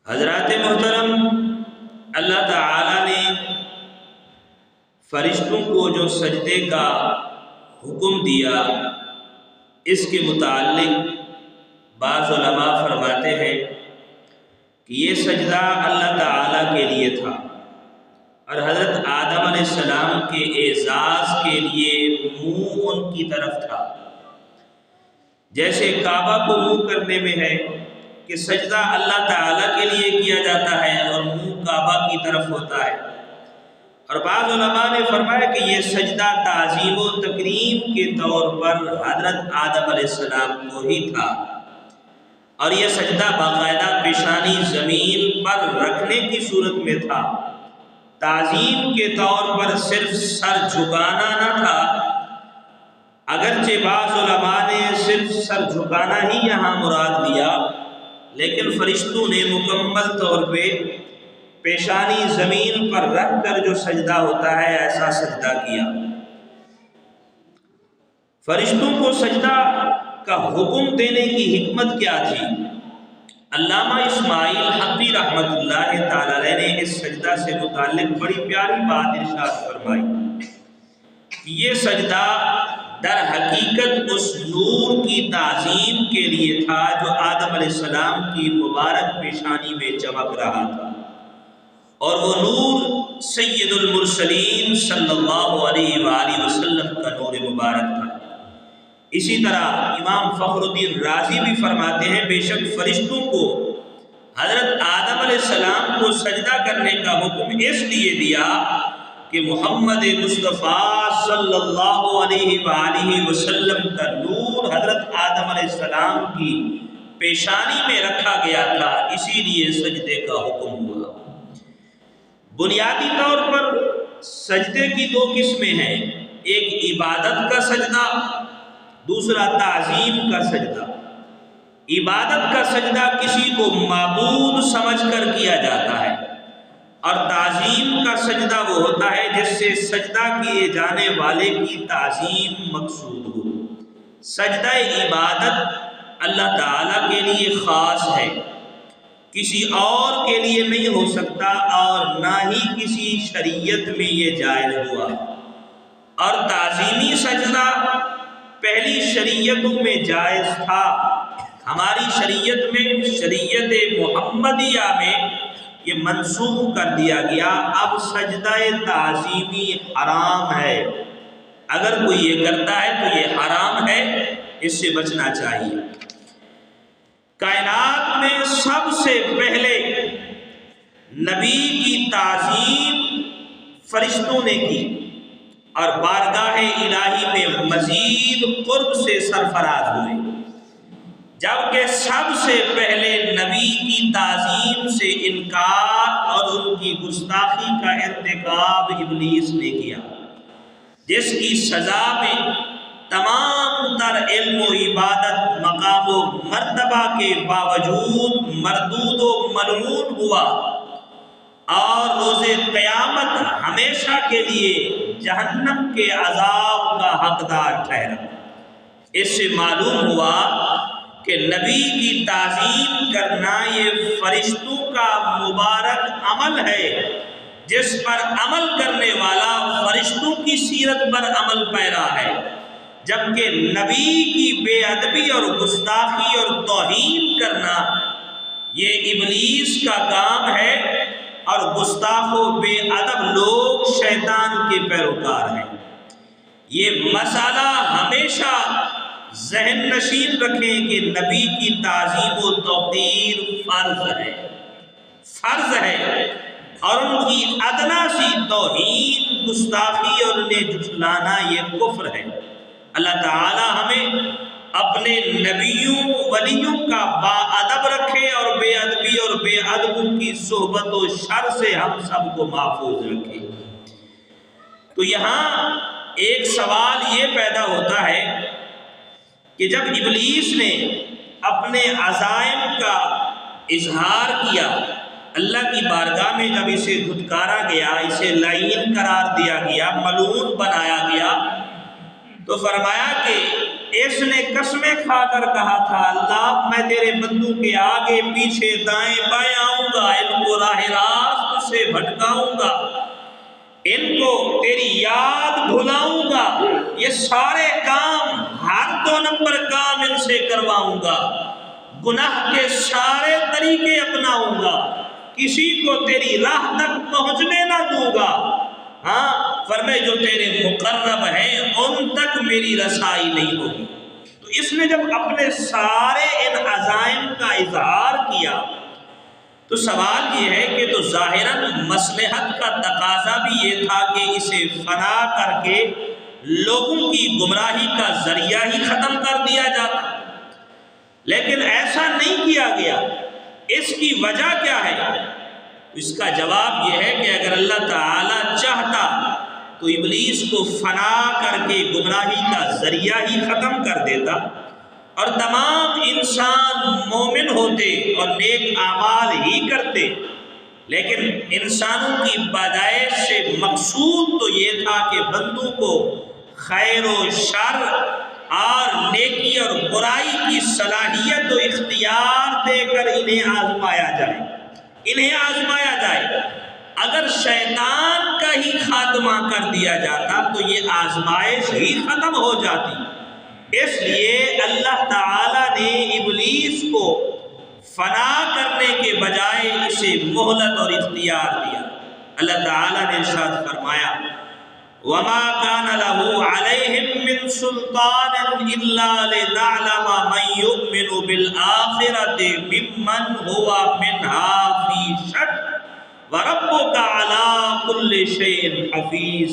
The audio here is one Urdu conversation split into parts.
حضرات محترم، اللہ تعالیٰ نے فرشتوں کو جو سجدے کا حکم دیا، اس کے متعلق بعض علماء فرماتے ہیں کہ یہ سجدہ اللہ تعالیٰ کے لیے تھا اور حضرت آدم علیہ السلام کے اعزاز کے لیے منہ ان کی طرف تھا۔ جیسے کعبہ کو منہ کرنے میں ہے کہ سجدہ اللہ تعالیٰ کے لیے کیا جاتا ہے اور منہ کعبہ کی طرف ہوتا ہے، اور بعض علماء نے فرمایا کہ یہ سجدہ تعظیم و تکریم کے طور پر حضرت آدم علیہ السلام کو ہی تھا، اور یہ سجدہ باقاعدہ پیشانی زمین پر رکھنے کی صورت میں تھا، تعظیم کے طور پر صرف سر جھکانا نہ تھا۔ اگرچہ بعض علماء نے صرف سر جھکانا ہی یہاں مراد لیا، لیکن فرشتوں نے مکمل طور پہ پیشانی زمین پر رکھ کر جو سجدہ ہوتا ہے ایسا سجدہ کیا۔ فرشتوں کو سجدہ کا حکم دینے کی حکمت کیا تھی؟ علامہ اسماعیل حقی رحمۃ اللہ تعالی علیہ نے اس سجدہ سے متعلق بڑی پیاری بات ارشاد فرمائی کہ یہ سجدہ در حقیقت اس نور کی تعظیم کے لیے تھا جو آدم علیہ السلام کی مبارک پیشانی میں چمک رہا تھا، اور وہ نور سید المرسلین صلی اللہ علیہ وآلہ وسلم کا نور مبارک تھا۔ اسی طرح امام فخر الدین رازی بھی فرماتے ہیں بے شک فرشتوں کو حضرت آدم علیہ السلام کو سجدہ کرنے کا حکم اس لیے دیا کہ محمد مصطفیٰ صلی اللہ علیہ وآلہ وسلم کا نور حضرت آدم علیہ السلام کی پیشانی میں رکھا گیا تھا، اسی لیے سجدے کا حکم ہوا۔ بنیادی طور پر سجدے کی دو قسمیں ہیں، ایک عبادت کا سجدہ، دوسرا تعظیم کا سجدہ۔ عبادت کا سجدہ کسی کو معبود سمجھ کر کیا جاتا ہے، اور تعظیم کا سجدہ وہ ہوتا ہے جس سے سجدہ کیے جانے والے کی تعظیم مقصود ہو۔ سجدہ عبادت اللہ تعالیٰ کے لیے خاص ہے، کسی اور کے لیے نہیں ہو سکتا، اور نہ ہی کسی شریعت میں یہ جائز ہوا۔ اور تعظیمی سجدہ پہلی شریعتوں میں جائز تھا، ہماری شریعت میں، شریعت محمدیہ میں یہ منسوخ کر دیا گیا، اب سجدہ تعظیمی حرام ہے۔ اگر کوئی یہ کرتا ہے تو یہ حرام ہے، اس سے بچنا چاہیے۔ کائنات میں سب سے پہلے نبی کی تعظیم فرشتوں نے کی، اور بارگاہ الہی میں مزید قرب سے سرفراز ہوئے، جبکہ سب سے پہلے نبی کی تعظیم سے انکار اور ان کی گستاخی کا ارتکاب ابلیس نے کیا، جس کی سزا میں تمام تر علم و عبادت مقام و مرتبہ کے باوجود مردود و ملعون ہوا، اور روز قیامت ہمیشہ کے لیے جہنم کے عذاب کا حقدار ٹھہرا۔ اس سے معلوم ہوا کہ نبی کی تعظیم کرنا یہ فرشتوں کا مبارک عمل ہے، جس پر عمل کرنے والا فرشتوں کی سیرت پر عمل پیرا ہے، جبکہ نبی کی بے ادبی اور گستاخی اور توہین کرنا یہ ابلیس کا کام ہے، اور گستاخ و بے ادب لوگ شیطان کے پیروکار ہیں۔ یہ مسئلہ ہمیشہ ذہن نشین رکھیں کہ نبی کی تعظیم و توقیر فرض ہے، اور ان کی ادنا سی توہین، گستاخی اور انہیں جھٹلانا یہ کفر ہے۔ اللہ تعالی ہمیں اپنے نبیوں ولیوں کا با ادب رکھے، اور بے ادبی اور بے ادبوں کی صحبت و شر سے ہم سب کو محفوظ رکھے۔ تو یہاں ایک سوال یہ پیدا ہوتا ہے کہ جب ابلیس نے اپنے عزائم کا اظہار کیا، اللہ کی بارگاہ میں جب اسے دھتکارا گیا، اسے لعین قرار دیا گیا، ملعون بنایا گیا، تو فرمایا کہ اس نے قسمیں کھا کر کہا تھا اللہ میں تیرے بندوں کے آگے پیچھے دائیں بائیں آؤں گا، ان کو راہ راست سے بھٹکاؤں گا، ان کو تیری یاد بھلاؤں گا، یہ سارے کام ہر 2 نمبر کام ان سے کرواؤں گا، گناہ کے سارے طریقے اپناؤں گا، کسی کو تیری راہ تک پہنچنے نہ دوں گا، ہاں فرمائے جو تیرے مقرب ہیں ان تک میری رسائی نہیں ہوگی۔ تو اس نے جب اپنے سارے ان عزائم کا اظہار کیا تو سوال یہ ہے کہ تو ظاہراً مصلحت کا تقاضا بھی یہ تھا کہ اسے فنا کر کے لوگوں کی گمراہی کا ذریعہ ہی ختم کر دیا جاتا، لیکن ایسا نہیں کیا گیا۔ اس کی وجہ کیا ہے؟ اس کا جواب یہ ہے کہ اگر اللہ تعالی چاہتا تو ابلیس کو فنا کر کے گمراہی کا ذریعہ ہی ختم کر دیتا اور تمام انسان مومن ہوتے اور نیک اعمال ہی کرتے، لیکن انسانوں کی پیدائش سے مقصود تو یہ تھا کہ بندوں کو خیر و شر اور نیکی اور برائی کی صلاحیت و اختیار دے کر انہیں آزمایا جائے، انہیں آزمایا جائے۔ اگر شیطان کا ہی خاتمہ کر دیا جاتا تو یہ آزمائش ہی ختم ہو جاتی۔ اس لیے اللہ تعالیٰ نے ابلیس کو فنا کرنے کے بجائے اسے مہلت اور اختیار دیا۔ اللہ تعالیٰ نے ارشاد فرمایا وَمَا كَانَ لَهُ عَلَيْهِم مِّن سُلْطَانٍ إِلَّا لِنَعْلَمَ مَن يُؤْمِنُ بِالْآخِرَةِ مِمَّنْ هُوَ مِنْهَا فِي شَكٍّ وَرَبُّكَ عَلَىٰ كُلِّ شَيْءٍ حَفِيظٌ۔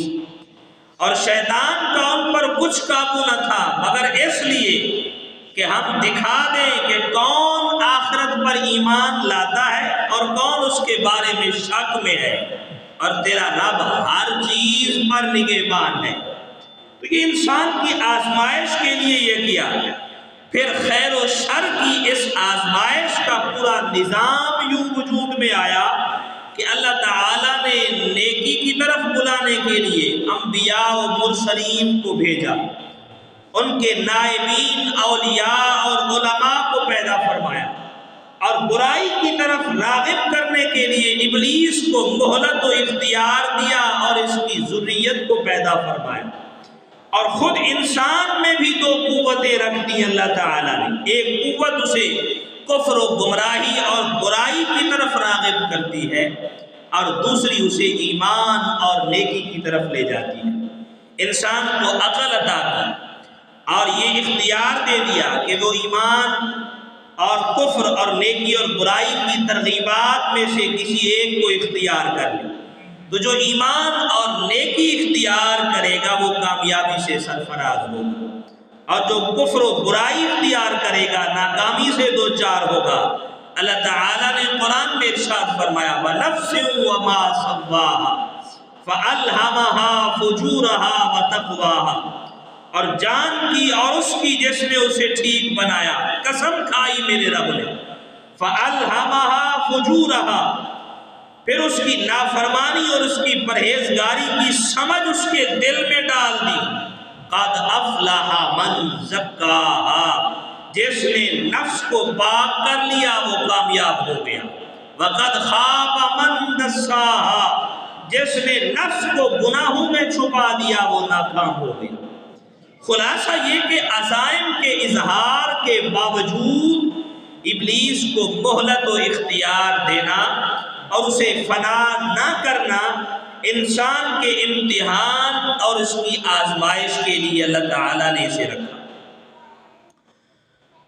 اور شیطان کا ان پر کچھ قابو نہ تھا مگر اس لیے کہ ہم دکھا دیں کہ کون آخرت پر ایمان لاتا ہے اور کون اس کے بارے میں شک میں ہے، اور تیرا رب ہر چیز پر نگہبان ہے۔ تو یہ انسان کی آزمائش کے لیے یہ کیا۔ پھر خیر و شر کی اس آزمائش کا پورا نظام یوں وجود میں آیا کہ اللہ تعالیٰ نے نیکی کی طرف بلانے کے لیے انبیاء و مرسلین کو بھیجا، ان کے نائبین اولیاء اور علماء کو پیدا فرمایا، اور برائی کی طرف راغب کرنے کے لیے ابلیس کو مہلت و اختیار دیا اور اس کی ذریت کو پیدا فرمایا۔ اور خود انسان میں بھی 2 قوتیں رکھ دی اللہ تعالیٰ نے، ایک قوت اسے کفر و گمراہی اور برائی کی طرف راغب کرتی ہے اور دوسری اسے ایمان اور نیکی کی طرف لے جاتی ہے۔ انسان کو عقل عطا کی اور یہ اختیار دے دیا کہ وہ ایمان اور کفر اور نیکی اور برائی کی ترغیبات میں سے کسی ایک کو اختیار کر لے۔ تو جو ایمان اور نیکی اختیار کرے گا وہ کامیابی سے سرفراز ہوگا، اور جو کفر و برائی اختیار کرے گا ناکامی سے دوچار ہوگا۔ اللہ تعالیٰ نے قرآن میں ارشاد فرمایا وَنَفْسٍ وَمَا سَوَّاهَا فَأَلْهَمَهَا فُجُورَهَا وَتَقْوَاهَا، اور جان کی اور اس کی جس نے اسے ٹھیک بنایا، قسم کھائی میرے رب نے، فَأَلْهَمَهَا فُجُورَهَا، پھر اس کی نافرمانی اور اس کی پرہیزگاری کی سمجھ اس کے دل میں ڈال دی۔ قَدْ أَفْلَحَ مَنْ زَكَّاهَا، جس نے نفس کو پاک کر لیا وہ کامیاب ہو گیا۔ وَقَدْ خَابَ مَنْ دَسَّاهَا، جس نے نفس کو گناہوں میں چھپا دیا وہ ناکام ہو گیا۔ خلاصہ یہ کہ عزائم کے اظہار کے باوجود ابلیس کو مہلت و اختیار دینا اور اسے فنا نہ کرنا انسان کے امتحان اور اس کی آزمائش کے لیے اللہ تعالیٰ نے اسے رکھا۔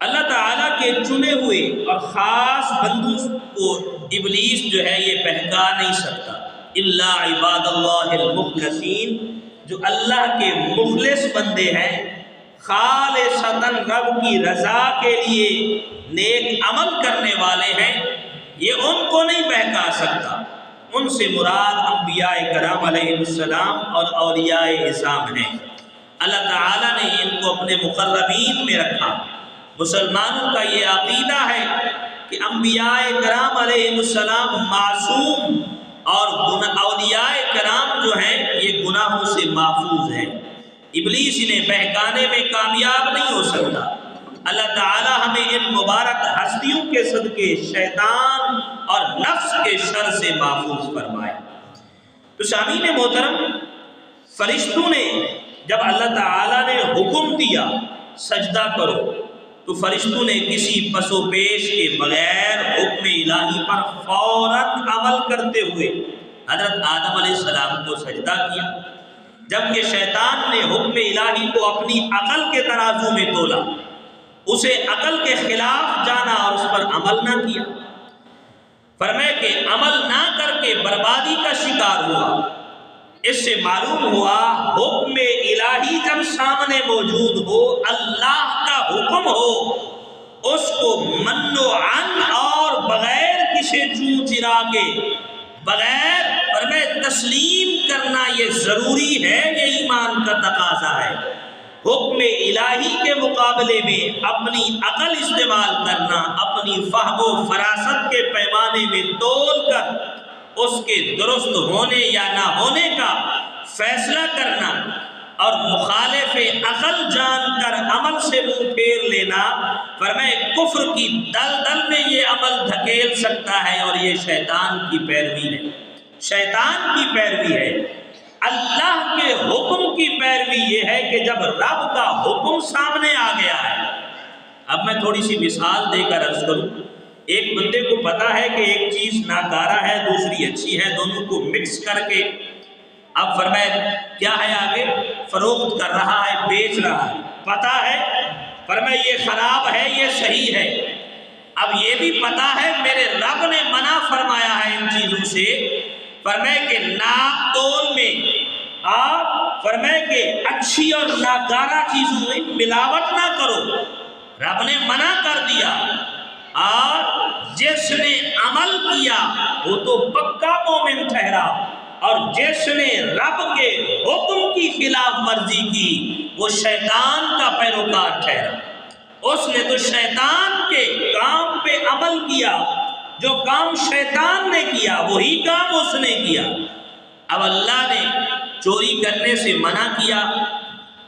اللہ تعالیٰ کے چنے ہوئے اور خاص بندوں کو ابلیس جو ہے یہ بہکا نہیں سکتا، الا عباد اللہ المخلصین، جو اللہ کے مخلص بندے ہیں، خالصتاً رب کی رضا کے لیے نیک عمل کرنے والے ہیں، یہ ان کو نہیں بہکا سکتا۔ ان سے مراد انبیاء کرام علیہ السلام اور اولیاء اعظام ہیں۔ اللہ تعالیٰ نے ان کو اپنے مقربین میں رکھا۔ مسلمانوں کا یہ عقیدہ ہے کہ انبیاء کرام علیہ السلام معصوم اور اولیاء کرام جو ہیں یہ گناہوں سے محفوظ ہیں۔ ابلیس انہیں بہکانے میں کامیاب نہیں ہو سکتا۔ اللہ تعالی ہمیں ان مبارک ہستیوں کے صدقے شیطان اور نفس کے شر سے محفوظ فرمائے۔ تو سامعین محترم، فرشتوں نے جب اللہ تعالی نے حکم دیا سجدہ کرو، تو فرشتوں نے کسی پس و پیش کے بغیر حکم الہی پر فوراً عمل کرتے ہوئے حضرت آدم علیہ السلام کو سجدہ کیا، جبکہ شیطان نے حکم الہی کو اپنی عقل کے ترازو میں تولا، اسے عقل کے خلاف جانا اور اس پر عمل نہ کیا۔ فرمایا کہ عمل نہ کر کے بربادی کا شکار ہوا۔ اس سے معلوم ہوا حکم الہی جب سامنے موجود ہو، اللہ کا حکم ہو، اس کو منوعاً اور بغیر کسی چوں چرا کے بغیر فرمائے تسلیم کرنا یہ ضروری ہے، یہ ایمان کا تقاضا ہے۔ حکم الہی کے مقابلے میں اپنی عقل استعمال کرنا، اپنی فہم و فراست کے پیمانے میں تول کر اس کے درست ہونے یا نہ ہونے کا فیصلہ کرنا اور مخالف عقل جان کر عمل سے منہ پھیر لینا، فرمائے کفر کی دلدل میں یہ عمل دھکیل سکتا ہے، اور یہ شیطان کی پیروی ہے، شیطان کی پیروی ہے۔ اللہ کے حکم کی پیروی یہ ہے کہ جب رب کا حکم سامنے آ گیا ہے۔ اب میں تھوڑی سی مثال دے کر عرض کروں، ایک بندے کو پتا ہے کہ ایک چیز ناکارہ ہے دوسری اچھی ہے، دونوں کو مکس کر کے اب فرمائے کیا ہے آگے فروخت کر رہا ہے، بیچ رہا ہے، پتا ہے فرمائے یہ خراب ہے یہ صحیح ہے۔ اب یہ بھی پتا ہے میرے رب نے منع فرمایا ہے ان چیزوں سے، فرمائے کہ ناپ تول میں آپ فرمائے کہ اچھی اور ناکارہ چیزوں میں ملاوٹ نہ کرو، رب نے منع کر دیا۔ اور جس نے عمل کیا وہ تو پکا مومن ٹھہرا، اور جس نے رب کے حکم کی خلاف ورزی کی وہ شیطان کا پیروکار ٹھہرا۔ اس نے تو شیطان کے کام پہ عمل کیا، جو کام شیطان نے کیا وہی کام اس نے کیا۔ اب اللہ نے چوری کرنے سے منع کیا،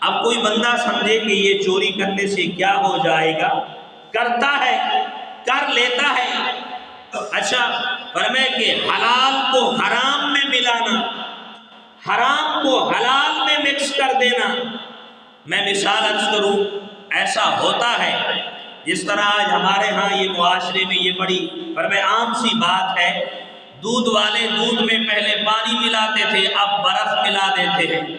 اب کوئی بندہ سمجھے کہ یہ چوری کرنے سے کیا ہو جائے گا، کرتا ہے، کر لیتا ہے۔ اچھا فرمائے کہ حلال کو حرام میں ملانا، حرام کو حلال میں مکس کر دینا۔ میں مثال عرض کروں، ایسا ہوتا ہے جس طرح آج ہمارے ہاں یہ معاشرے میں یہ بڑی فرمائے عام سی بات ہے، دودھ والے دودھ میں پہلے پانی ملاتے تھے اب برف ملا دیتے ہیں۔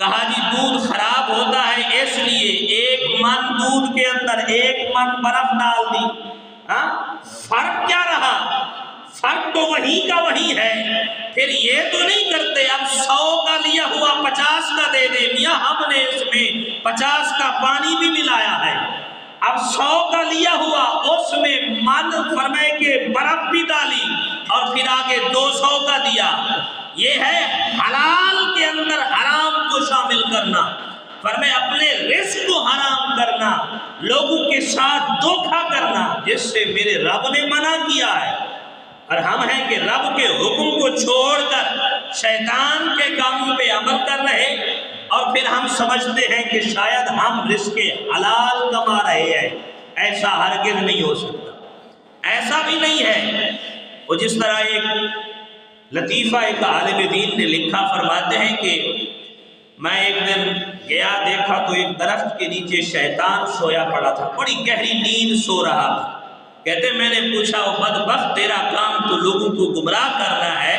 کہا جی دودھ خراب ہوتا ہے اس لیے 1 من دودھ کے اندر 1 من برف ڈال دی، فرق کیا رہا؟ فرق تو وہی کا وہی ہے۔ پھر یہ تو نہیں کرتے اب 100 کا لیا ہوا 50 کا دے دے، میاں ہم نے اس میں 50 کا پانی بھی ملایا ہے، اب 100 کا لیا ہوا اس میں من فرمائے کہ برف بھی ڈالی اور پھر آگے 200 کا دیا۔ یہ ہے حلال کے اندر حرام کو شامل کرنا، فرمائے اپنے رزق کو حرام کرنا، لوگوں کے ساتھ دھوکہ کرنا، جس سے میرے رب نے منع کیا ہے۔ اور ہم ہیں کہ رب کے حکم کو چھوڑ کر شیطان کے کاموں پہ عمل کر رہے، اور پھر ہم سمجھتے ہیں کہ شاید ہم رزق حلال کما رہے ہیں۔ ایسا ہرگز نہیں ہو سکتا، ایسا بھی نہیں ہے۔ وہ جس طرح ایک لطیفہ ایک عالم دین نے لکھا، فرماتے ہیں کہ میں ایک دن گیا دیکھا تو ایک درخت کے نیچے شیطان سویا پڑا تھا، بڑی گہری نیند سو رہا تھا۔ کہتے میں نے پوچھا وہ بدبخت تیرا کام تو لوگوں کو گمراہ کرنا ہے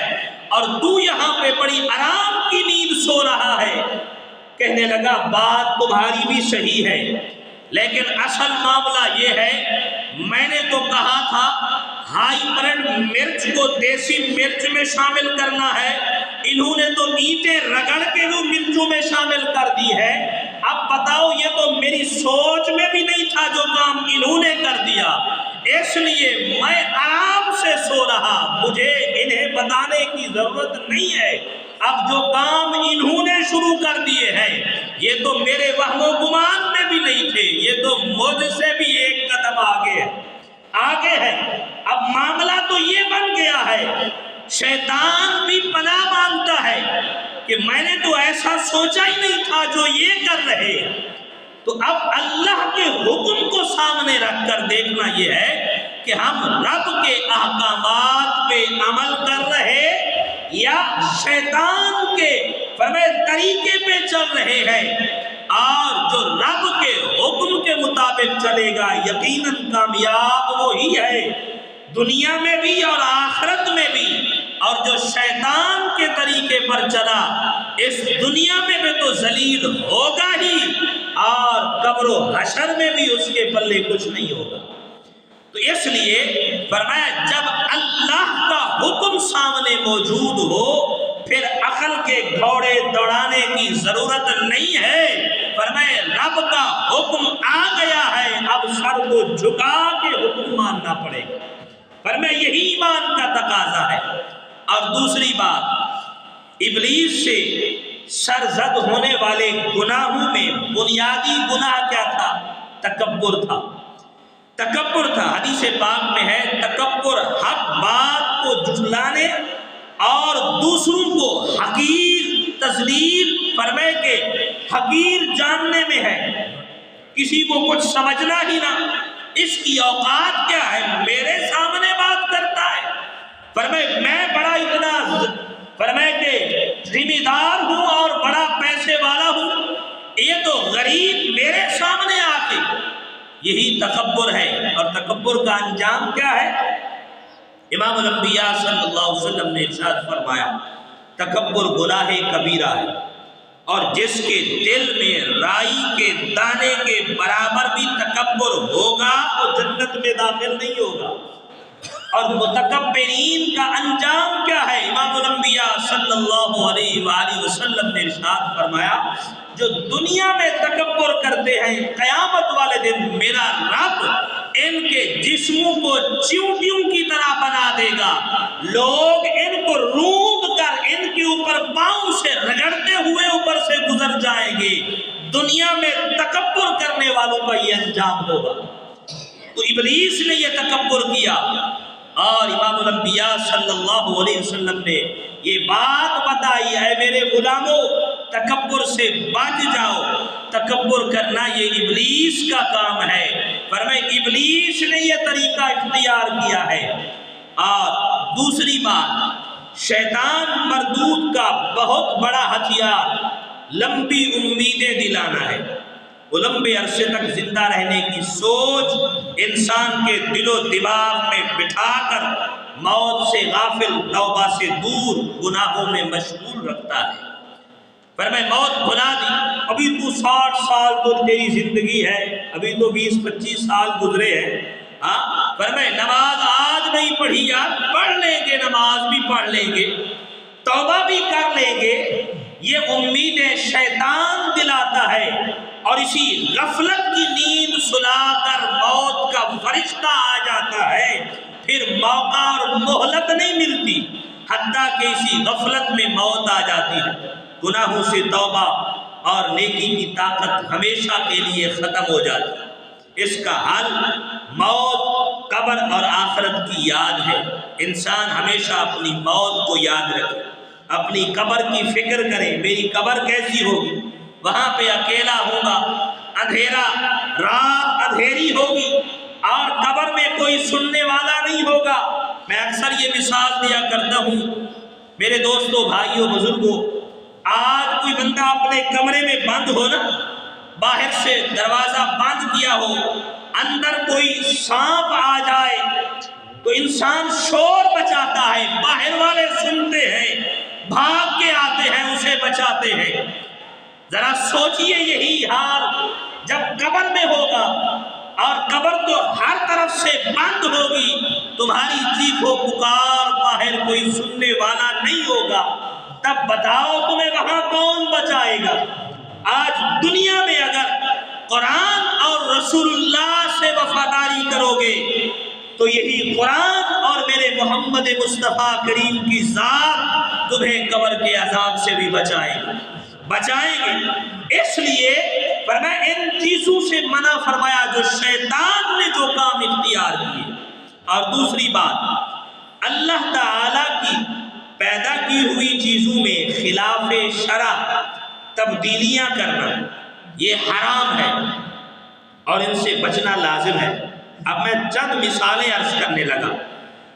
اور تو یہاں پہ بڑی آرام کی نیند سو رہا ہے۔ کہنے لگا بات تمہاری بھی صحیح ہے، لیکن اصل معاملہ یہ ہے میں نے تو کہا تھا ہائی برڈ مرچ کو دیسی مرچ میں شامل کرنا ہے، انہوں نے تو اینٹیں رگڑ کے وہ مرچوں میں شامل کر دی ہے۔ اب بتاؤ یہ تو میری سوچ میں بھی نہیں تھا جو کام انہوں نے کر دیا، اس لیے میں آرام سے سو رہا، مجھے انہیں بتانے کی ضرورت نہیں ہے۔ اب جو کام انہوں نے شروع کر دیے ہیں یہ تو میرے وہم و گمان میں بھی نہیں تھے، یہ تو مجھ سے بھی ایک قدم آگے ہے۔ اب معاملہ تو یہ بن گیا ہے، شیطان بھی پناہ مانگتا ہے، کہ میں نے تو ایسا سوچا ہی نہیں تھا جو یہ کر رہے ہیں۔ تو اب اللہ کے حکم کو سامنے رکھ کر دیکھنا یہ ہے کہ ہم رب کے احکامات پہ عمل کر رہے یا شیطان کے فرمائے طریقے پہ چل رہے ہیں، اور جو رب کے حکم کے مطابق چلے گا یقیناً کامیاب وہی ہے، دنیا میں بھی اور آخرت میں بھی۔ اور جو شیطان کے طریقے پر چلا اس دنیا میں بھی تو ذلیل ہوگا ہی، اور قبر و حشر میں بھی اس کے پلے کچھ نہیں ہوگا۔ تو اس لیے فرمایا جب اللہ کا حکم سامنے موجود ہو پھر عقل کے گھوڑے دوڑانے کی ضرورت نہیں ہے۔ فرمایا رب کا حکم آ گیا ہے، اب سر کو جھکا کے حکم ماننا پڑے گا۔ فرمایا یہی ایمان کا تقاضا ہے۔ اور دوسری بات، ابلیس سے سرزد ہونے والے گناہوں میں بنیادی گناہ کیا تھا؟ تکبر تھا۔ تکبر تھا۔ حدیث پاک میں ہے تکبر حق بات کو جھٹلانے اور دوسروں کو حقیر تذلیل فرمائے کے حقیر جاننے میں ہے، کسی کو کچھ سمجھنا ہی نہ، اس کی اوقات کیا ہے، میرے سامنے بات کرتا ہے، فرمائے میں بڑا اتنا فرمائے کہ ذمہ دار ہوں اور بڑا پیسے والا ہوں، یہ تو غریب میرے سامنے آ کے، یہی تکبر ہے۔ اور تکبر کا انجام کیا ہے؟ امام الانبیاء صلی اللہ علیہ وسلم نے ارشاد فرمایا تکبر گناہ کبیرہ ہے، اور جس کے دل میں رائی کے دانے کے برابر بھی تکبر ہوگا وہ جنت میں داخل نہیں ہوگا۔ اور متکبرین کا انجام کیا ہے؟ امام الانبیاء صلی اللہ علیہ وآلہ وسلم نے ارشاد فرمایا جو دنیا میں تکبر کرتے ہیں قیامت والے دن میرا رب ان کے جسموں کو چیونٹیوں کی طرح بنا دے گا، لوگ ان کو روند کر ان کے اوپر پاؤں سے رگڑتے ہوئے اوپر سے گزر جائیں گے۔ دنیا میں تکبر کرنے والوں کا یہ انجام ہوگا۔ تو ابلیس نے یہ تکبر کیا، اور امام الانبیاء صلی اللہ علیہ وسلم نے یہ بات بتائی، اے میرے غلاموں تکبر سے بچ جاؤ، تکبر کرنا یہ ابلیس کا کام ہے۔ فرمائے ابلیس نے یہ طریقہ اختیار کیا ہے۔ اور دوسری بات، شیطان مردود کا بہت بڑا ہتھیار لمبی امیدیں دلانا ہے۔ وہ لمبے عرصے تک زندہ رہنے کی سوچ انسان کے دل و دماغ میں بٹھا کر موت سے غافل، توبہ سے دور، گناہوں میں مشغول رکھتا ہے۔ فرمائے موت بھلا دی، ابھی تو 60 سال تو تیری زندگی ہے، ابھی تو 20-25 سال گزرے ہیں، فرمائے نماز آج نہیں پڑھی یار، پڑھ لیں گے، نماز بھی پڑھ لیں گے، توبہ بھی کر لیں گے۔ یہ امیدیں شیطان دلاتا ہے، اور اسی غفلت کی نیند سلا کر موت کا فرشتہ آ جاتا ہے، پھر موقع اور مہلت نہیں ملتی، حتیٰ کہ اسی غفلت میں موت آ جاتی ہے۔ گناہوں سے توبہ اور نیکی کی طاقت ہمیشہ کے لیے ختم ہو جاتی ہے۔ اس کا حل موت، قبر اور آخرت کی یاد ہے۔ انسان ہمیشہ اپنی موت کو یاد رکھے، اپنی قبر کی فکر کرے، میری قبر کیسی ہوگی، وہاں پہ اکیلا ہوگا، اندھیرا، رات اندھیری ہوگی، اور قبر میں کوئی سننے والا نہیں ہوگا۔ میں اکثر یہ مثال دیا کرتا ہوں میرے دوستوں، بھائیوں، بزرگوں، آج کوئی بندہ اپنے کمرے میں بند ہو نا، باہر سے دروازہ بند کیا ہو، اندر کوئی سانپ آ جائے تو انسان شور بچاتا ہے، باہر والے سنتے ہیں، بھاگ کے آتے ہیں، اسے بچاتے ہیں۔ ذرا سوچئے یہی حال جب قبر میں ہوگا، اور قبر تو ہر طرف سے بند ہوگی، تمہاری چیخ و پکار باہر کوئی سننے والا نہیں ہوگا، تب بتاؤ تمہیں وہاں کون بچائے گا؟ آج دنیا میں اگر قرآن اور رسول اللہ سے وفاداری کرو گے تو یہی قرآن اور میرے محمد مصطفیٰ کریم کی ذات تمہیں قبر کے عذاب سے بھی بچائیں گے۔ اس لیے فرمایا ان چیزوں سے منع فرمایا جو شیطان نے جو کام اختیار کیے۔ اور دوسری بات، اللہ تعالیٰ کی پیدا کی ہوئی چیزوں میں خلاف شرع تبدیلیاں کرنا یہ حرام ہے اور ان سے بچنا لازم ہے۔ اب میں چند مثالیں عرض کرنے لگا،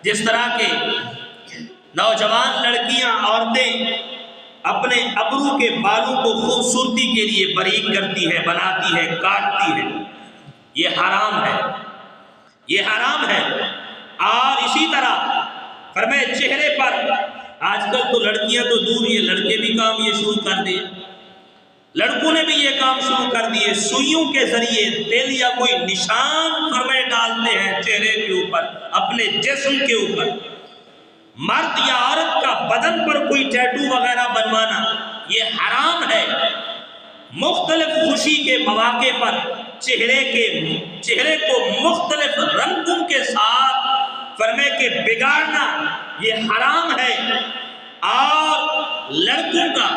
جس طرح کے نوجوان لڑکیاں، عورتیں اپنے ابرو کے بالوں کو خوبصورتی کے لیے باریک کرتی ہے، بناتی ہے، کاٹتی ہے، یہ حرام ہے، یہ حرام ہے۔ اور اسی طرح فرمائے چہرے پر، آج کل تو لڑکیاں تو دور، یہ لڑکے بھی کام یہ شروع کر دیے، لڑکوں نے بھی یہ کام شروع کر دیے، سوئیوں کے ذریعے دل یا کوئی نشان فرمائے ڈالتے ہیں چہرے کے اوپر، اپنے جسم کے اوپر۔ مرد یا عورت کا بدن پر کوئی ٹیٹو وغیرہ بنوانا یہ حرام ہے۔ مختلف خوشی کے مواقع پر چہرے کو مختلف رنگوں کے ساتھ فرمائے کہ بگاڑنا یہ حرام ہے۔ اور لڑکوں کا،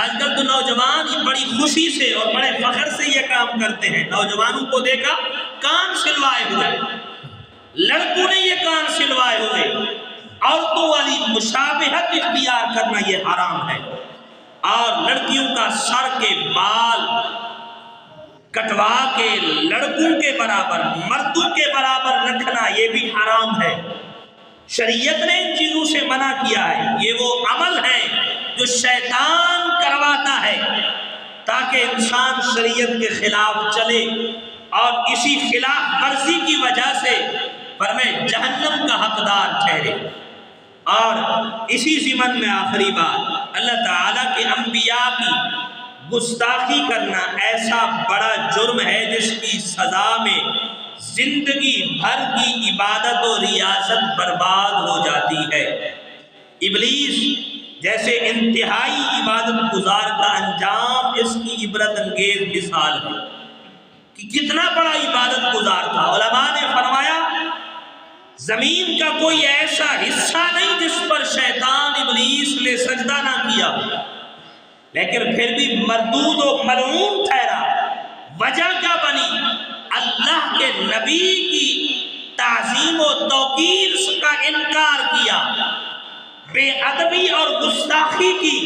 آج کل تو نوجوان بڑی خوشی سے اور بڑے فخر سے یہ کام کرتے ہیں، نوجوانوں کو دیکھا کان سلوائے ہوئے، لڑکوں نے یہ کان سلوائے ہوئے، عورتوں والی مشابہت اختیار کرنا یہ حرام ہے۔ اور لڑکیوں کا سر کے بال کٹوا کے لڑکوں کے برابر، مردوں کے برابر رکھنا یہ بھی حرام ہے۔ شریعت نے ان چیزوں سے منع کیا ہے، یہ وہ عمل ہے جو شیطان کرواتا ہے تاکہ انسان شریعت کے خلاف چلے اور اسی خلاف ورزی کی وجہ سے فرمائے جہنم کا حقدار ٹھہرے۔ اور اسی ضمن میں آخری بات، اللہ تعالیٰ کے انبیاء کی گستاخی کرنا ایسا بڑا جرم ہے جس کی سزا میں زندگی بھر کی عبادت و ریاضت برباد ہو جاتی ہے۔ ابلیس جیسے انتہائی عبادت گزار کا انجام اس کی عبرت انگیز مثال ہے کہ کتنا بڑا عبادت گزار تھا۔ علماء نے فرمایا زمین کا کوئی ایسا حصہ نہیں جس پر شیطان ابلیس نے سجدہ نہ کیا، لیکن پھر بھی مردود و ملعون ٹھہرا۔ وجہ کیا بنی؟ اللہ کے نبی کی تعظیم و توقیر کا انکار کیا، بے ادبی اور گستاخی کی،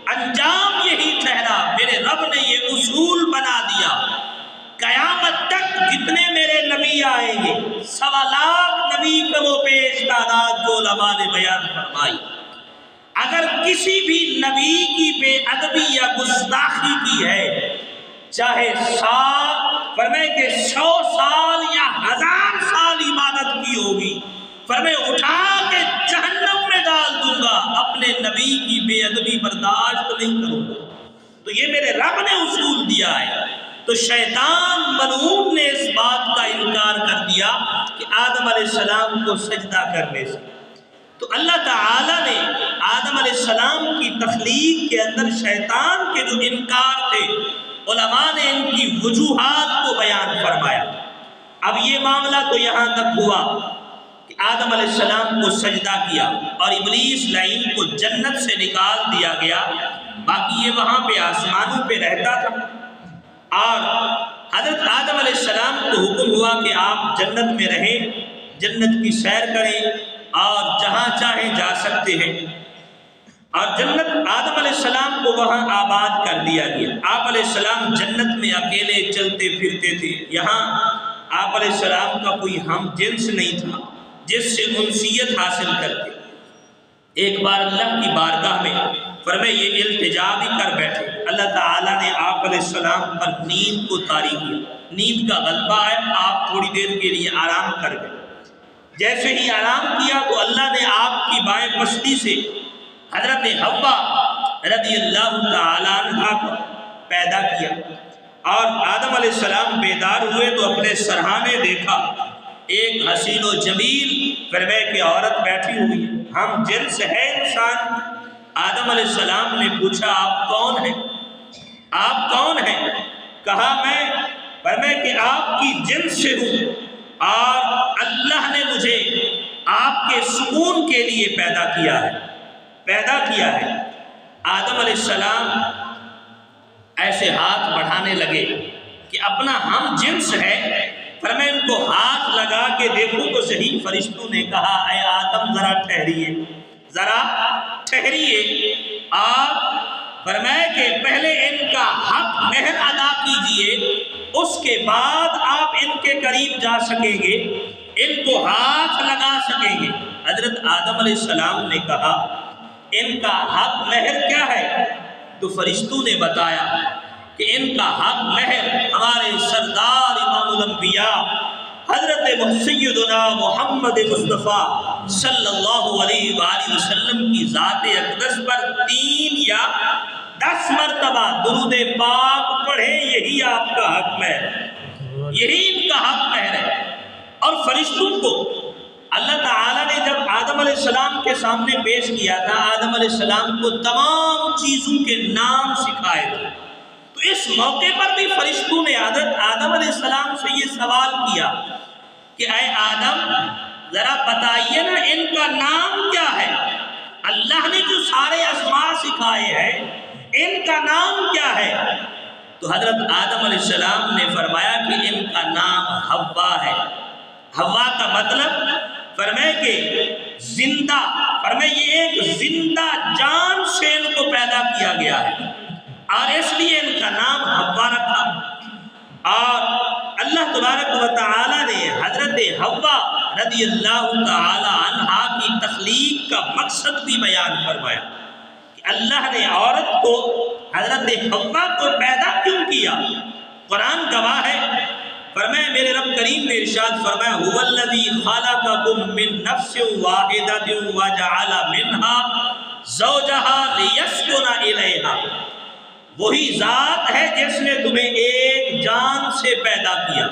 انجام یہی ٹھہرا۔ میرے رب نے یہ اصول بنا دیا، قیامت تک جتنے میرے نبی آئیں گے، 1.25 لاکھ نبی کا وہ پیش تعداد جو علماء نے بیان فرمائی، اگر کسی بھی نبی کی بے ادبی یا گستاخی کی ہے، چاہے فرمائے کہ 100 سال یا 1000 سال عبادت کی ہوگی، فرمائے اٹھا کے جہنم میں ڈال دوں گا، اپنے نبی کی بے ادبی برداشت نہیں کروں گا۔ تو یہ میرے رب نے اصول دیا ہے۔ تو شیطان ملعون نے اس بات کا انکار کر دیا کہ آدم علیہ السلام کو سجدہ کرنے سے۔ تو اللہ تعالیٰ نے آدم علیہ السلام کی تخلیق کے اندر شیطان کے جو انکار تھے، علماء نے ان کی وجوہات کو بیان فرمایا۔ اب یہ معاملہ تو یہاں تک ہوا کہ آدم علیہ السلام کو سجدہ کیا اور ابلیس لعین کو جنت سے نکال دیا گیا، باقی یہ وہاں پہ آسمانوں پہ رہتا تھا۔ اور حضرت آدم علیہ السلام کو حکم ہوا کہ آپ جنت میں رہیں، جنت کی سیر کریں اور جہاں چاہیں جا سکتے ہیں۔ اور جنت آدم علیہ السلام کو وہاں آباد کر دیا گیا۔ آپ علیہ السلام جنت میں اکیلے چلتے پھرتے تھے، یہاں آپ علیہ السلام کا کوئی ہم جنس نہیں تھا جس سے انسیت حاصل کرتے۔ ایک بار اللہ کی بارگاہ میں فرمائے یہ التجا بھی کر بیٹھے، اللہ تعالیٰ نے آپ علیہ السلام پر نیند کو طاری کیا، نیند کا غلبہ ہے، آپ تھوڑی دیر کے لیے آرام کر گئے۔ جیسے ہی آرام کیا تو اللہ نے آپ کی بائیں پستی سے حضرت حوا رضی اللہ تعالیٰ عنہا کو پیدا کیا، اور آدم علیہ السلام بیدار ہوئے تو اپنے سرہانے دیکھا ایک حسین و جمیل فرمائے کہ عورت بیٹھی ہوئی ہے، ہم جنس ہے انسان۔ آدم علیہ السلام نے پوچھا آپ کون ہیں؟ آپ کون ہیں؟ کہا میں فرمائے کہ آپ کی جنس سے ہوں اور اللہ نے مجھے آپ کے سکون کے لیے پیدا کیا ہے۔ آدم علیہ السلام ایسے ہاتھ بڑھانے لگے کہ اپنا ہم جنس ہے، فرمائے ان کو ہاتھ لگا کے دیکھو تو صحیح۔ فرشتوں نے کہا اے آدم ذرا ٹھہریے، ذرا ٹھہریے، اور فرمایا کہ پہلے ان کا حق مہر ادا کیجئے، اس کے بعد آپ ان کے قریب جا سکیں گے، ان کو ہاتھ لگا سکیں گے۔ حضرت آدم علیہ السلام نے کہا ان کا حق مہر کیا ہے؟ تو فرشتوں نے بتایا کہ ان کا حق مہر ہمارے سردار امام الانبیاء حضرت سیدنا محمد مصطفیٰ صلی اللہ علیہ وآلہ وسلم کی ذات اقدس پر 3 یا 10 مرتبہ درود پاک پڑھے، یہی آپ کا حق مہر ہے، یہی ان کا حق مہر ہے۔ اور فرشتوں کو اللہ تعالیٰ نے جب آدم علیہ السلام کے سامنے پیش کیا تھا، آدم علیہ السلام کو تمام چیزوں کے نام سکھائے تھے، تو اس موقع پر بھی فرشتوں نے حضرت آدم علیہ السلام سے یہ سوال کیا کہ اے آدم ذرا بتائیے نا ان کا نام کیا ہے؟ اللہ نے جو سارے اسماء سکھائے ہیں ان کا نام کیا ہے؟ تو حضرت آدم علیہ السلام نے فرمایا کہ ان کا نام حوا ہے۔ حوا کا مطلب فرمائے کہ زندہ، فرمائے یہ ایک زندہ جان سے ان کو پیدا کیا گیا ہے، اور اس لیے ان کا نام حوا رکھا۔ اور اللہ تبارک و تعالی نے حضرت حوا رضی اللہ تعالی عنہا کی تخلیق کا مقصد بھی بیان فرمایا کہ اللہ نے عورت کو، حضرت حوا کو پیدا کیوں کیا؟ قرآن گواہ ہے، فرمایا میرے رب کریم نے ارشاد فرمایا هو الذی خلقکم من نفس واحدۃ وجعل منها زوجها لیسکن الیہا، وہی ذات ہے جس نے تمہیں ایک جان سے پیدا کیا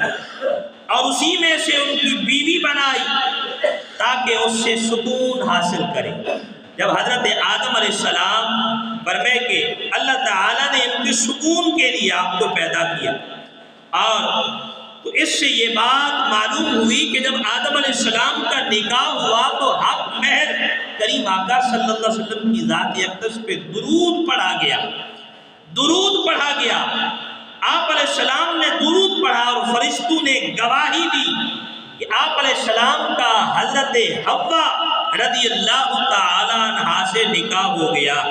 اور اسی میں سے ان کی بیوی بنائی تاکہ اس سے سکون حاصل کرے۔ جب حضرت آدم علیہ السلام فرمائے کہ اللہ تعالیٰ نے ان کے سکون کے لیے آپ کو پیدا کیا، اور تو اس سے یہ بات معلوم ہوئی کہ جب آدم علیہ السلام کا نکاح ہوا تو حق مہر کریم آقا صلی اللہ علیہ وسلم کی ذات اقدس پہ درود پڑھا گیا، درود پڑھا گیا۔ آپ علیہ السلام نے درود پڑھا اور فرشتوں نے گواہی دی کہ آپ علیہ السلام کا حضرت حوا رضی اللہ تعالی عنہا سے نکاح ہو گیا۔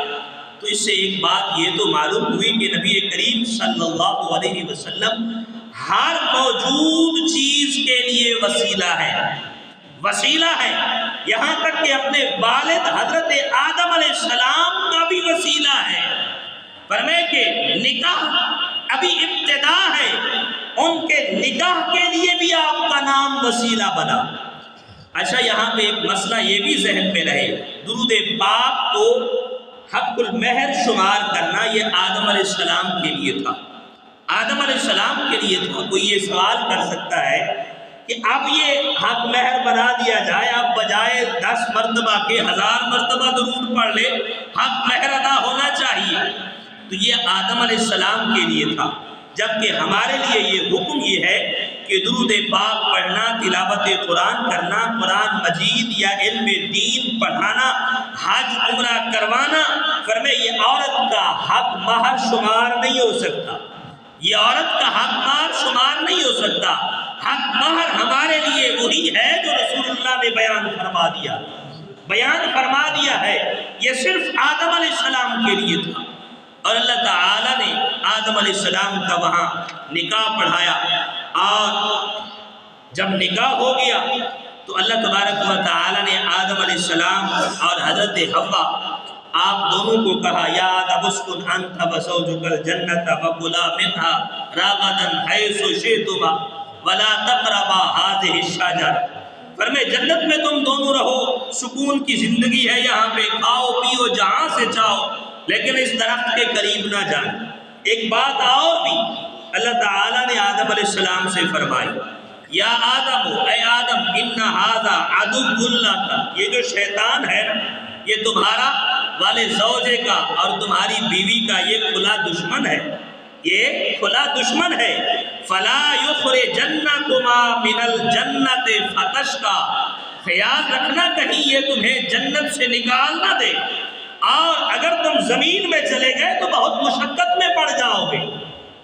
تو اس سے ایک بات یہ تو معلوم ہوئی کہ نبی کریم صلی اللہ علیہ وسلم ہر موجود چیز کے لیے وسیلہ ہے، وسیلہ ہے، یہاں تک کہ اپنے والد حضرت آدم علیہ السلام کا بھی وسیلہ ہے۔ فرمائے کہ نکاح ابھی ابتدا ہے، ان کے نکاح کے لیے بھی آپ کا نام وسیلہ بنا۔ اچھا یہاں پہ ایک مسئلہ یہ بھی ذہن میں رہے، درود پاک کو حق المہر شمار کرنا یہ آدم علیہ السلام کے لیے تھا، آدم علیہ السلام کے لیے تھا۔ کوئی یہ سوال کر سکتا ہے کہ اب یہ حق مہر بنا دیا جائے، اب بجائے 10 مرتبہ کے 1000 مرتبہ درود پڑھ لے، حق مہر ادا ہونا چاہیے۔ تو یہ آدم علیہ السلام کے لیے تھا، جبکہ ہمارے لیے یہ حکم یہ ہے کہ درود پاک پڑھنا، تلاوت قرآن کرنا، قرآن مجید یا علم دین پڑھانا، حج عمرہ کروانا، فرمائے یہ عورت کا حق مہر شمار نہیں ہو سکتا، یہ عورت کا حق مہر شمار نہیں ہو سکتا۔ حق مہر ہمارے لیے وہی ہے جو رسول اللہ نے بیان فرما دیا، بیان فرما دیا ہے، یہ صرف آدم علیہ السلام کے لیے تھا۔ اور اللہ تعالیٰ نے آدم علیہ السلام کا وہاں نکاح پڑھایا، اور جب نکاح ہو گیا تو اللہ تبارک و تعالیٰ نے آدم علیہ السلام اور حضرت حوا آپ دونوں کو کہا یا آدم اسکن انت وزوجک الجنۃ وکلا منہا رغدا حیث شئتما ولا تقربا هذه الشجرۃ، فرمائے جنت میں تم دونوں رہو، سکون کی زندگی ہے، یہاں پہ کھاؤ پیو جہاں سے چاہو، لیکن اس درخت کے قریب نہ جائیں۔ ایک بات اور بھی اللہ تعالیٰ نے آدم علیہ السلام سے فرمائی، یا آدم، اے آدم، ان ھذا عدو لک، یہ جو شیطان ہے یہ تمہارا والے زوجے کا اور تمہاری بیوی کا یہ کھلا دشمن ہے، یہ کھلا دشمن ہے۔ فلا یخرجنکما من الجنۃ فتشقی، خیال رکھنا کہیں یہ تمہیں جنت سے نکال نہ دے، اور اگر تم زمین میں چلے گئے تو بہت مشقت میں پڑ جاؤ گے۔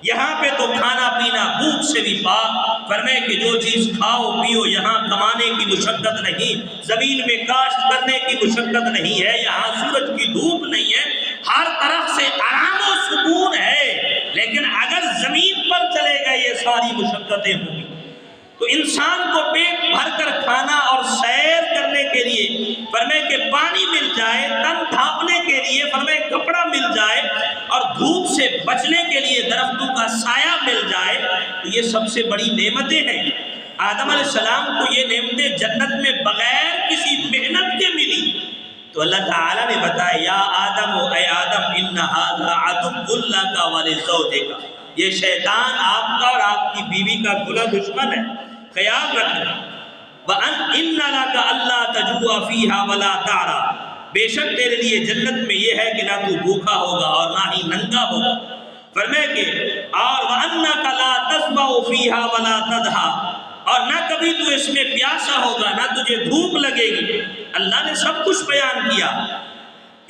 یہاں پہ تو کھانا پینا بھوک سے بھی پاک، فرمائے کہ جو چیز کھاؤ پیو، یہاں کمانے کی مشقت نہیں، زمین میں کاشت کرنے کی مشقت نہیں ہے، یہاں سورج کی دھوپ نہیں ہے، ہر طرف سے آرام و سکون ہے۔ لیکن اگر زمین پر چلے گئے یہ ساری مشقتیں ہوں گی، تو انسان کو پیٹ بھر کر کھانا اور سیر کرنے کے لیے فرمائے کہ پانی مل جائے، تن ڈھانپنے کے لیے فرمائے کپڑا مل جائے، اور دھوپ سے بچنے کے لیے درختوں کا سایہ مل جائے، تو یہ سب سے بڑی نعمتیں ہیں۔ آدم علیہ السلام کو یہ نعمتیں جنت میں بغیر کسی محنت کے ملی، تو اللہ تعالیٰ نے بتایا یا آدم، اے آدم، ان ھذا عدو لک ولزوجک، یہ شیطان آپ کا اور آپ کی بیوی کا کھلا دشمن ہے، خیال رکھنا۔ وَإِنَّ لَكَ أَلَّا تَجُوعَ فِيهَا وَلَا تَعْرَىٰ، بے شک تیرے لیے جنت میں یہ ہے کہ نہ تو بھوکا ہوگا اور نہ ہی ننگا ہوگا۔ فرمائے کہ اور وَأَنَّكَ لَا تَسْمَعُ فِيهَا وَلَا تَضْحَىٰ، اور نہ کبھی تو اس میں پیاسا ہوگا، نہ تجھے دھوپ لگے گی۔ اللہ نے سب کچھ بیان کیا۔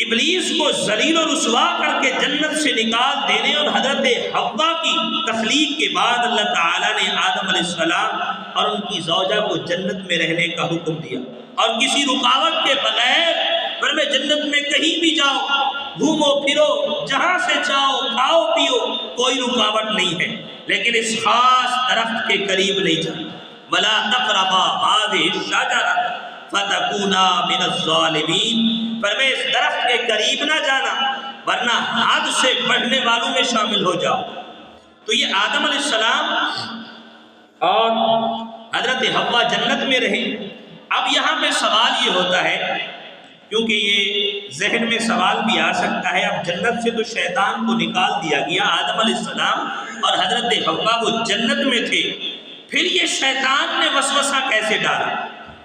ابلیس کو ذلیل و رسوا کر کے جنت سے نکال دینے اور حضرت حوا کی تخلیق کے بعد اللہ تعالیٰ نے آدم علیہ السلام اور ان کی زوجہ کو جنت میں رہنے کا حکم دیا، اور کسی رکاوٹ کے بغیر فرمائے جنت میں کہیں بھی جاؤ، گھومو پھرو، جہاں سے چاہو کھاؤ پیو، کوئی رکاوٹ نہیں ہے، لیکن اس خاص درخت کے قریب نہیں جانا۔ وَلَا تَقْرَبَا هَٰذِهِ الشَّجَرَةَ فَتَكُونَا مِنَ الظَّالِمِينَ، فرمائے اس درخت کے قریب نہ جانا ورنہ حد سے بڑھنے والوں میں شامل ہو جاؤ۔ تو یہ آدم علیہ السلام اور حضرت حوا جنت میں رہے۔ اب یہاں پہ سوال یہ ہوتا ہے، کیونکہ یہ ذہن میں سوال بھی آ سکتا ہے، اب جنت سے تو شیطان کو نکال دیا گیا، آدم علیہ السلام اور حضرت حوا وہ جنت میں تھے، پھر یہ شیطان نے وسوسہ کیسے ڈالا؟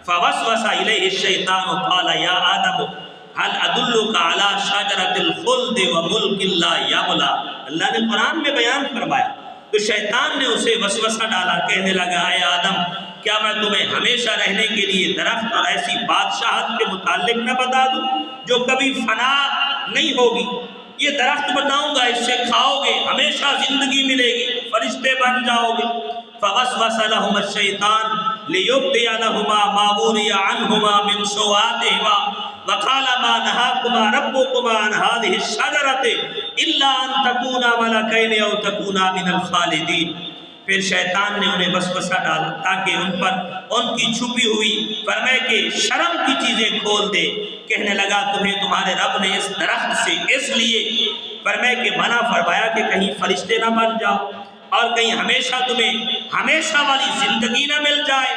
فوسوس الیہ الشیطان قال یا آدم هل ادلک علی شجرۃ الخلد وملک لا یبلی، اللہ نے قرآن میں بیان فرمایا۔ تو شیطان نے اسے وسوسہ ڈالا، کہنے لگا اے آدم، کیا میں تمہیں ہمیشہ رہنے کے لیے درخت اور ایسی بادشاہت کے متعلق نہ بتا دوں جو کبھی فنا نہیں ہوگی؟ یہ درخت بتاؤں گا، اس سے کھاؤ گے، ہمیشہ زندگی ملے گی، فرشتے بن جاؤ گے۔ فوسوس لهما الشیطان لیبدی لهما ما وري عنهما من سوآتهما وقال ما نهاكما ربكما عن هذه الشجرة الا ان تكونا ملكين او تكونا من الخالدين۔ پھر شیطان نے انہیں وسوسہ ڈالا تاکہ ان پر ان کی چھپی ہوئی فرمائے کہ شرم کی چیزیں کھول دے۔ کہنے لگا تمہیں تمہارے رب نے اس درخت سے اس لیے فرمائے کہ منع فرمایا کہ کہیں فرشتے نہ بن جاؤ اور کہیں ہمیشہ تمہیں ہمیشہ والی زندگی نہ مل جائے،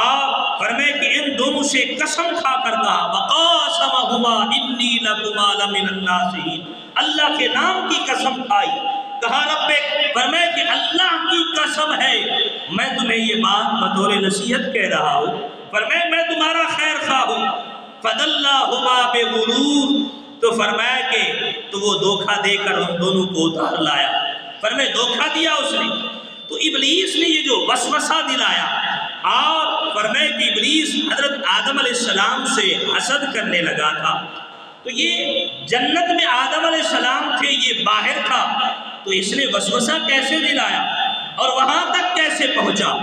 اور فرمائے کہ ان دونوں سے قسم کھا کر کہا وَقَاسَمَهُمَا إِنِّي لَكُمَا لَمِنَ النَّاصِحِينَ، اللہ کے نام کی قسم کھائی، کہا رب، فرمائے کہ اللہ کی قسم ہے میں تمہیں یہ بات بطور نصیحت کہہ رہا ہوں، فرمائے میں تمہارا خیر خواہ ہوں۔ فَدَلَّاهُمَا بِغُرُورٍ، تو فرمایا کہ تو وہ دھوکہ دے کر ان دونوں کو اتار لایا، فرمائے دھوکہ دیا اس نے۔ تو ابلیس نے یہ جو وسوسہ دلایا، اور فرمائے کہ ابلیس حضرت آدم علیہ السلام سے حسد کرنے لگا تھا، تو یہ جنت میں آدم علیہ السلام تھے، یہ باہر تھا، تو اس نے وسوسہ کیسے دلایا اور وہاں تک کیسے پہنچا؟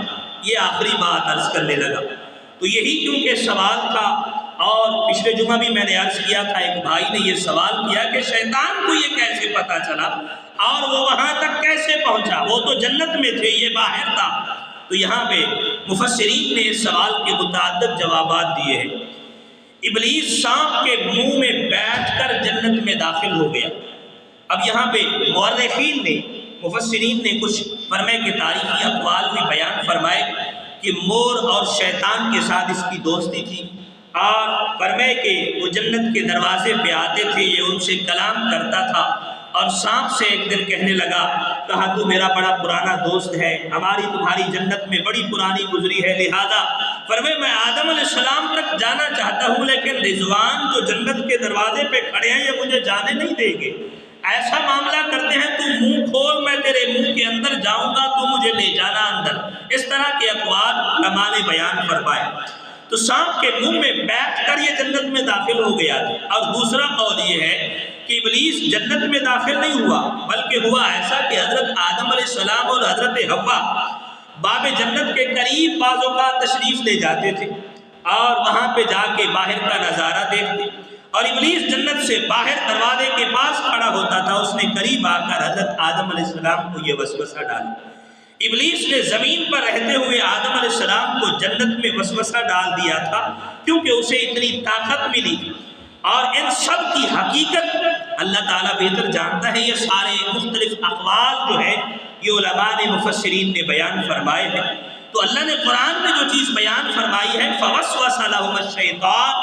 یہ آخری بات عرض کرنے لگا۔ تو یہی کیونکہ سوال تھا، اور پچھلے جمعہ بھی میں نے عرض کیا تھا، ایک بھائی نے یہ سوال کیا کہ شیطان کو یہ کیسے پتا چلا اور وہ وہاں تک کیسے پہنچا، وہ تو جنت میں تھے، یہ باہر تھا۔ تو یہاں پہ مفسرین نے اس سوال کے متعدد جوابات دیے ہیں۔ ابلیس سانپ کے منہ میں بیٹھ کر جنت میں داخل ہو گیا۔ اب یہاں پہ مورخین نے مفسرین نے کچھ فرمائے کہ تاریخی اقوال بھی بیان فرمائے کہ مور اور شیطان کے ساتھ اس کی دوستی تھی، اور فرمائے کہ وہ جنت کے دروازے پہ آتے تھے، یہ ان سے کلام کرتا تھا، اور سانپ سے ایک دن کہنے لگا، کہا تو میرا بڑا پرانا دوست ہے، ہماری تمہاری جنت میں بڑی پرانی گزری ہے، لہذا فرمائے میں آدم علیہ السلام تک جانا چاہتا ہوں، لیکن رضوان جو جنت کے دروازے پہ کھڑے ہیں یہ مجھے جانے نہیں دیں گے، ایسا معاملہ کرتے ہیں تو منہ کھول، میں تیرے منہ کے اندر جاؤں گا تو مجھے لے جانا اندر۔ اس طرح کے اقوال علماء نے بیان فرمائے۔ تو سانپ کے منہ میں بیٹھ کر یہ جنت میں داخل ہو گیا تھا۔ اور دوسرا قول یہ ہے کہ ابلیس جنت میں داخل نہیں ہوا، بلکہ ہوا ایسا کہ حضرت آدم علیہ السلام اور حضرت حوا باب جنت کے قریب بعض اوقات تشریف لے جاتے تھے اور وہاں پہ جا کے باہر کا نظارہ دیکھتے، اور ابلیس جنت سے باہر دروازے کے پاس کھڑا ہوتا تھا۔ اس نے قریب آ کر حضرت آدم علیہ السلام کو یہ وسوسہ ڈالا۔ ابلیس نے زمین پر رہتے ہوئے آدم علیہ السلام کو جنت میں وسوسہ ڈال دیا تھا، کیونکہ اسے اتنی طاقت ملی تھی۔ اور ان سب کی حقیقت اللہ تعالیٰ بہتر جانتا ہے۔ یہ سارے مختلف اقوال جو ہے یہ علماء نے مفسرین نے بیان فرمائے ہیں۔ تو اللہ نے قرآن میں جو چیز بیان فرمائی ہے فوسوس لہم الشیطان،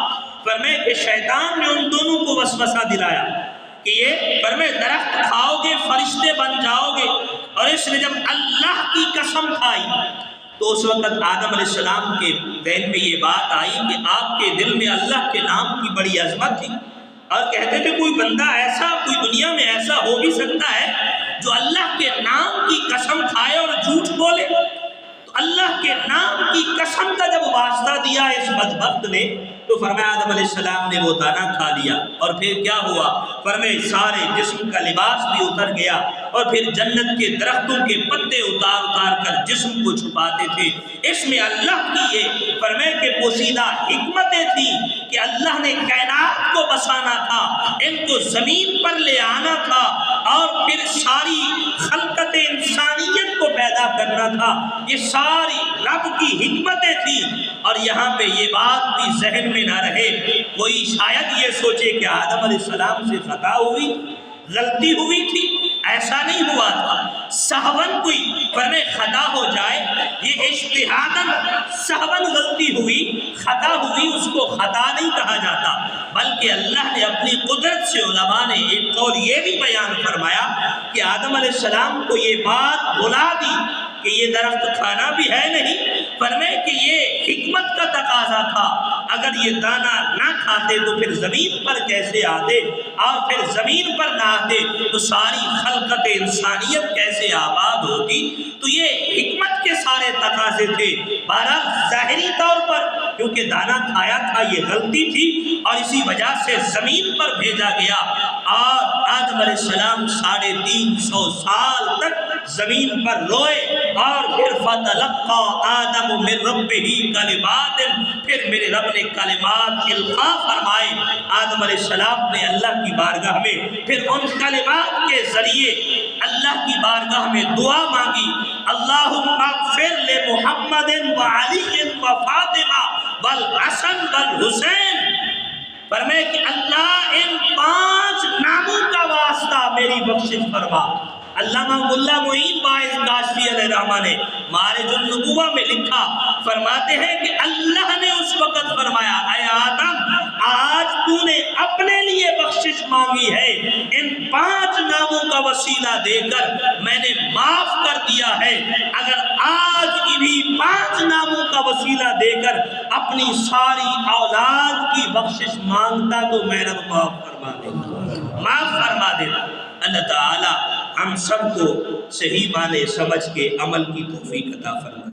فرمائے کہ شیطان نے ان دونوں کو وسوسہ دلایا کہ یہ فرمائے درخت کھاؤ گے فرشتے بن جاؤ گے، اور اس نے جب اللہ کی قسم کھائی تو اس وقت آدم علیہ السلام کے ذہن میں یہ بات آئی کہ آپ کے دل میں اللہ کے نام کی بڑی عظمت تھی، اور کہتے تھے کوئی بندہ ایسا کوئی دنیا میں ایسا ہو بھی سکتا ہے جو اللہ کے نام کی قسم کھائے اور جھوٹ بولے؟ تو اللہ کے نام کی قسم کا جب واسطہ دیا اس بدبخت نے تو فرمایا آدم علیہ السلام نے وہ دانہ کھا لیا، اور پھر کیا ہوا؟ فرمائے سارے جسم کا لباس بھی اتر گیا، اور پھر جنت کے درختوں کے پتے اتار کر جسم کو چھپاتے تھے۔ اس میں اللہ کی یہ فرمائے کہ پوشیدہ حکمتیں تھیں کہ اللہ نے کائنات کو بسانا تھا، ان کو زمین پر لے آنا تھا، اور پھر ساری خلقت انسانیت کو پیدا کرنا تھا۔ یہ ساری رب کی حکمتیں تھیں۔ اور یہاں پہ یہ بات بھی ذہن میں نہ رہے، کوئی شاید یہ سوچے کہ آدم علیہ السلام سے خطا ہوئی، غلطی ہوئی تھی، ایسا نہیں ہوا تھا۔ سہون کوئی فرمائے خطا ہو جائے، یہ اجتہاداً سہون غلطی ہوئی، خطا ہوئی، اس کو خطا نہیں کہا جاتا، بلکہ اللہ نے اپنی قدرت سے علماء نے ایک قول یہ بھی بیان فرمایا کہ آدم علیہ السلام کو یہ بات بھلا دی کہ یہ درخت کھانا بھی ہے نہیں، فرمائے کہ یہ حکمت کا تقاضا تھا، اگر یہ دانہ نہ کھاتے تو پھر زمین پر کیسے آتے، اور پھر زمین پر نہ آتے تو ساری خلقت انسانیت کیسے آباد ہوتی؟ تو یہ حکمت کے سارے تقاضے تھے۔ بہرحال ظاہری طور پر کیونکہ دانہ کھایا تھا یہ غلطی تھی، اور اسی وجہ سے زمین پر بھیجا گیا، اور آدم علیہ السلام 350 سال تک زمین پر روئے، اور پھر فتلقى آدم من ربہ کلمات، پھر میرے رب نے کلمات القاء فرمائے آدم علیہ السلام نے اللہ کی بارگاہ میں، پھر ان کلمات کے ذریعے اللہ کی بارگاہ میں دعا مانگی، اللہم اغفر لمحمد وعلی وفاطمہ والحسن والحسین، فرمائے کہ اللہ ان 5 ناموں کا واسطہ میری بخشش فرما۔ علامہ ملا معین باعث کاشفی علیہ الرحمہ نے معارج النبوہ میں لکھا، فرماتے ہیں کہ اللہ نے اس وقت فرمایا اے آدم آج تو نے اپنے لیے بخشش مانگی ہے، ان 5 ناموں کا وسیلہ دے کر میں نے معاف کر دیا ہے، اگر آج بھی 5 ناموں کا وسیلہ دے کر اپنی ساری اولاد کی بخشش مانگتا تو میں رب معاف فرما دیتا، معاف فرما دیتا۔ اللہ تعالی ہم سب کو صحیح معنی سمجھ کے عمل کی توفیق عطا فرمائے۔